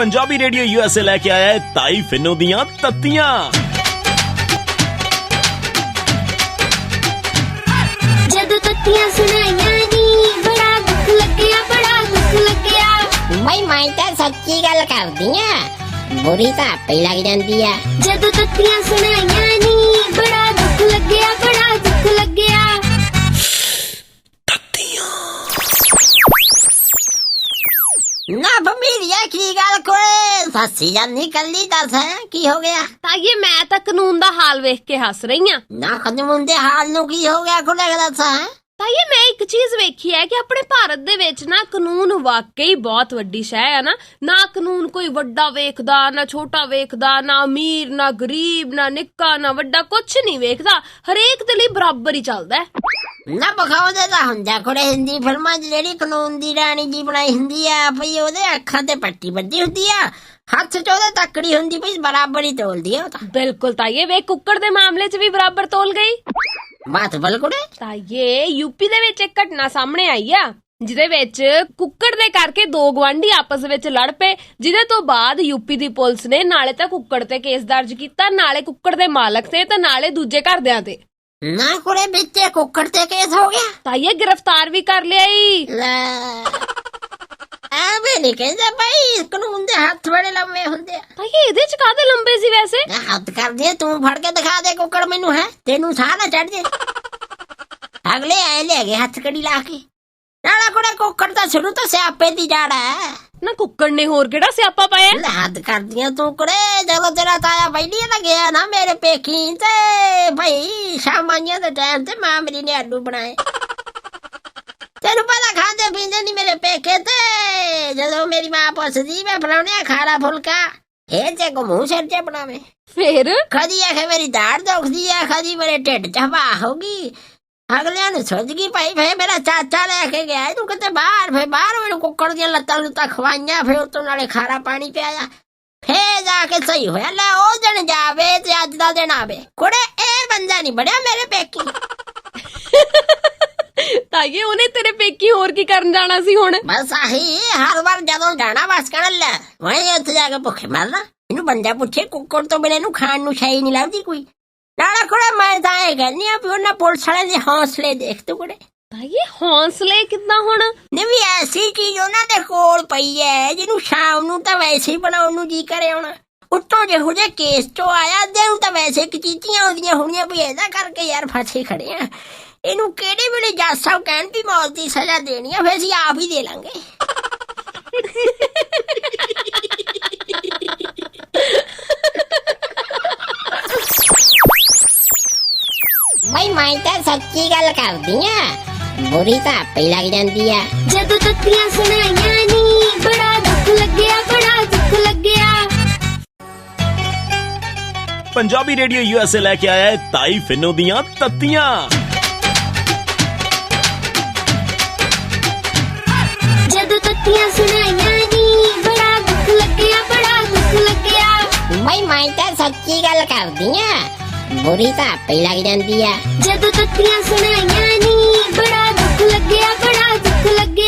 Punjabi radio USA लेके आया है ताई फिन्नो दियां तत्तियां। जदों तत्तियां सुनाइयां नी बड़ा दुख लग्या, बड़ा दुख लग्या। भाई मैं तो सच्ची गल करदी आ, बुरी तो आपे ही लग जांदी आ। जदों तत्तियां सुनाइयां नी बड़ा दुख लग्या, बड़ा दुख लग्या। ना भमीरिया की गल कोई फसी जानी कल्ली दस है की हो गया? ताइये मैं ਤਾਂ ਕਾਨੂੰਨ ਦਾ ਹਾਲ ਵੇਖ ਕੇ ਹੱਸ ਰਹੀ ਆ। ना कानून दे हाल नू की हो गया खुले दस है? ਤਾਈਏ ਮੈਂ ਇੱਕ ਚੀਜ਼ ਵੇਖੀ ਹੈ ਕਿ ਆਪਣੇ ਭਾਰਤ ਦੇ ਵਿੱਚ ਨਾ ਕਾਨੂੰਨ ਵਾਕਈ ਬਹੁਤ ਵੱਡੀ ਸ਼ੈ ਹੈ ਨਾ ਕਾਨੂੰਨ ਕੋਈ ਵੱਡਾ ਵੇਖਦਾ ਨਾ ਛੋਟਾ ਵੇਖਦਾ, ਨਾ ਅਮੀਰ ਨਾ ਗਰੀਬ ਨਾ ਨਿੱਕਾ ਨਾ ਵੱਡਾ, ਕੁਛ ਨਹੀਂ ਵੇਖਦਾ, ਹਰੇਕ ਦੇ ਲਈ ਬਰਾਬਰ ਹੀ ਚੱਲਦਾ ਹੈ। ना बखाओदे दा हुंदा कोड़े हिंदी फिल्मां च जेड़ी कानून दी रानी जी बनाई हुंदी आ भई ओदे अखां ते पट्टी बंधी हुंदी आ, हत्थ च ओदे तकड़ी हुंदी भई बराबर ही तोलदी आ। ओह बिल्कुल ताइये वे कुक्कड़ दे मामले च भी बराबर तोल गई। बात बिल्कुल ਤਾਈਏ ਯੂਪੀ ਦੇ ਵਿੱਚ ਇੱਕ ਘਟਨਾ ਸਾਹਮਣੇ ਆਈ ਆ ਜਿਹਦੇ ਵਿੱਚ ਕੁੱਕੜ ਦੇ ਕਰਕੇ ਦੋ ਗਵਾਂਢੀ ਆਪਸ ਵਿੱਚ ਲੜ ਪਏ, ਜਿਹਦੇ ਤੋਂ ਬਾਅਦ ਯੂਪੀ ਦੀ ਪੁਲਿਸ ਨੇ ਨਾਲੇ ਤਾਂ ਕੁੱਕੜ ਤੇ ਕੇਸ ਦਰਜ ਕੀਤਾ, ਨਾਲੇ ਕੁੱਕੜ ਦੇ ਮਾਲਕ ਤੇ ਤੇ ਨਾਲੇ ਦੂਜੇ ਘਰਦਿਆਂ ਤੇ। ना कोड़े बिच्चे कुक्कड़ ते केस हो गया? ਤਾਈਏ गिरफ्तार भी कर लिया ही। ਐਵੇਂ ਨਹੀਂ ਕਹਿੰਦਾ ਭਾਈ, ਕਾਨੂੰਨ ਦੇ ਹੱਥ ਬੜੇ ਲੰਮੇ ਹੁੰਦੇ ਆ। ਤਾਈਏ ਇਹਦੇ ਚ ਕਾਹਦੇ ਲੰਬੇ ਸੀ ਵੈਸੇ? ਹੱਥ ਕਰਦੀ ਆ ਤੂੰ, ਫੜ ਕੇ ਦਿਖਾ ਦੇ ਕੁੱਕੜ ਮੈਨੂੰ, ਹੈ ਤੈਨੂੰ ਸਾਹ ਨਾ ਚੜ ਜੇ। ਅਗਲੇ ਐ ਲੈ ਗਏ ਹੱਥ ਕੜੀ ਲਾ ਕੇ। ਨਾਲਾ ਕੋੜੇ ਕੁੱਕੜ ਤਾਂ ਸ਼ੁਰੂ ਤੋਂ ਸਿਆਪੇ ਦੀ ਜੜ ਹੈ ਨਾ ਕੁੱਕੜ ਨੇ ਹੋਰ ਕਿਹੜਾ ਸਿਆਪਾ ਪਾਇਆ? ਲੈ ਹੱਦ ਕਰਦੀਆਂ ਤੂੰ ਕੁੜੇ, ਜਦੋਂ ਤੇਰਾ ਤਾਇਆ ਪਹਿਲੀ ਤਾਂ ਗਿਆ ਨਾ ਮੇਰੇ ਪੇਖੀ ਤੇ ਭਾਈ ਸ਼ਾਮਾਂਆਂ ਦੇ ਟਾਈਮ ਤੇ ਮਾਂ ਮੇਰੀ ਨੇ ਆਲੂ ਬਣਾਏ। ਤੈਨੂੰ ਪਤਾ ਖਾਂਦੇ ਪੀਂਦੇ ਨਹੀਂ ਮੇਰੇ ਪੇਕੇ ਤੇ ਜਦੋਂ ਮੇਰੀ ਮਾਂ ਪੁੱਛਦੀ ਮੈਂ ਫਲਾਉਣਿਆ ਖਾਰਾ ਫੁਲਕਾ ਇਹ ਤੇ ਕੋ ਮੂੰਹ ਸਿਰ ਤੇ ਬਣਾਵੇ। ਫਿਰ ਕਦੀ ਆਖੇ ਮੇਰੀ ਦਾੜ ਦੁਖਦੀ ਆ, ਕਦੀ ਮੇਰੇ ਢਿੱਡ ਚ ਹਵਾ ਹੋਗੀ। ਅਗਲਿਆਂ ਨੂੰ ਸੁੱਝ ਗਈ ਭਾਈ, ਫੇਰ ਮੇਰਾ ਚਾਚਾ ਲੈ ਕੇ ਗਿਆ ਇਹਨੂੰ ਕਿਤੇ ਬਾਹਰ, ਫੇਰ ਬਾਹਰ ਮੈਨੂੰ ਕੁੱਕੜ ਦੀਆਂ ਲੱਤਾਂ ਲੁੱਤਾਂ ਖਵਾਈਆਂ, ਫੇਰ ਉਤੋਂ ਨਾਲੇ ਖਾਰਾ ਪਾਣੀ ਪਿਆਇਆ, ਫੇਰ ਜਾ ਕੇ ਸਹੀ ਹੋਇਆ। ਲੈ ਉਹ ਦਿਨ ਜਾਵੇ ਤੇ ਅੱਜ ਦਾ ਦਿਨ ਆਵੇ। ਕੁੜੇ ਇਹ ਬੰਦਾ ਨਹੀਂ ਬੜਿਆ ਮੇਰੇ ਪੇਕੀ। ਤਾਈਏ ਉਹਨੇ ਤੇਰੇ ਪੇਕੀ ਹੋਰ ਕੀ ਕਰਨ ਜਾਣਾ ਸੀ ਹੁਣ? ਬਸ ਆਹੀ ਹਰ ਵਾਰ ਜਦੋਂ ਜਾਣਾ ਬਸ ਕਹਿਣਾ ਲੈ ਵਹੀਂ ਉੱਥੇ ਜਾ ਕੇ ਭੁੱਖੇ ਮਰਨਾ। ਇਹਨੂੰ ਬੰਦਾ ਪੁੱਛੇ ਕੁੱਕੜ ਤੋਂ ਬਿਨਾਂ ਇਹਨੂੰ ਖਾਣ ਨੂੰ ਸ਼ੈ ਨਹੀਂ ਲੱਗਦੀ ਕੋਈ। ਨਾਲੇ ਕੁੜੇ ਮੈਂ ਤਾਂ ਇਹ ਕਹਿੰਦੀ ਆ ਵੀ ਉਹਨਾਂ ਪੁਲਿਸ ਵਾਲਿਆਂ ਦੇ ਹੌਸਲੇ ਦੇਖ ਤੂੰ ਕੁੜੇ। ਤਾਈਏ ਹੌਸਲੇ ਕਿੱਦਾਂ ਹੁਣ? ਨਹੀਂ ਵੀ ਐਸੀ ਚੀਜ਼ ਉਹਨਾਂ ਦੇ ਕੋਲ ਪਈ ਐ ਜਿਹਨੂੰ ਸ਼ਾਮ ਨੂੰ ਤਾਂ ਵੈਸੇ ਹੀ ਬਣਾਉਣ ਨੂੰ ਜੀ ਕਰੇ। ਹੁਣ ਉੱਤੋਂ ਜਿਹੋ ਜਿਹੇ ਕੇਸ ਚੋਂ ਆਇਆ ਅੱਧੇ ਨੂੰ ਤਾਂ ਵੈਸੇ ਕਚੀਤੀਆਂ ਆਉਂਦੀਆਂ ਹੋਣੀਆਂ ਵੀ ਇਹਦਾ ਕਰਕੇ ਯਾਰ ਫਸੇ ਖੜੇ ਆ। ਇਹਨੂੰ ਕਿਹੜੇ ਵੇਲੇ ਜੱਜ ਸਾਹਿਬ ਕਹਿਣ ਵੀ ਮੌਤ ਦੀ ਸਜ਼ਾ ਦੇਣੀ ਆ, ਫਿਰ ਅਸੀਂ ਆਪ ਹੀ ਦੇ ਲਾਂਗੇ। भाई मैं तो सच्ची गल करदी आ, बुरी तो आपे ही लग जांदी आ। जदों तत्तियां सुनाइयां नी बड़ा दुख लग्या, बड़ा दुख लग्या। पंजाबी रेडियो यूएसए लेके आया है ताई फिन्नो दियां तत्तियां। जदों तत्तियां सुनाइयां नी बड़ा दुख लग्या, बड़ा दुख लग्या। भाई मैं तो सच्ची गल करदी आ, बुरी तो आपे ही लग जांदी आ। जदों तत्तियां सुनाइयां नी बड़ा दुख लग्या, बड़ा दुख लग्या।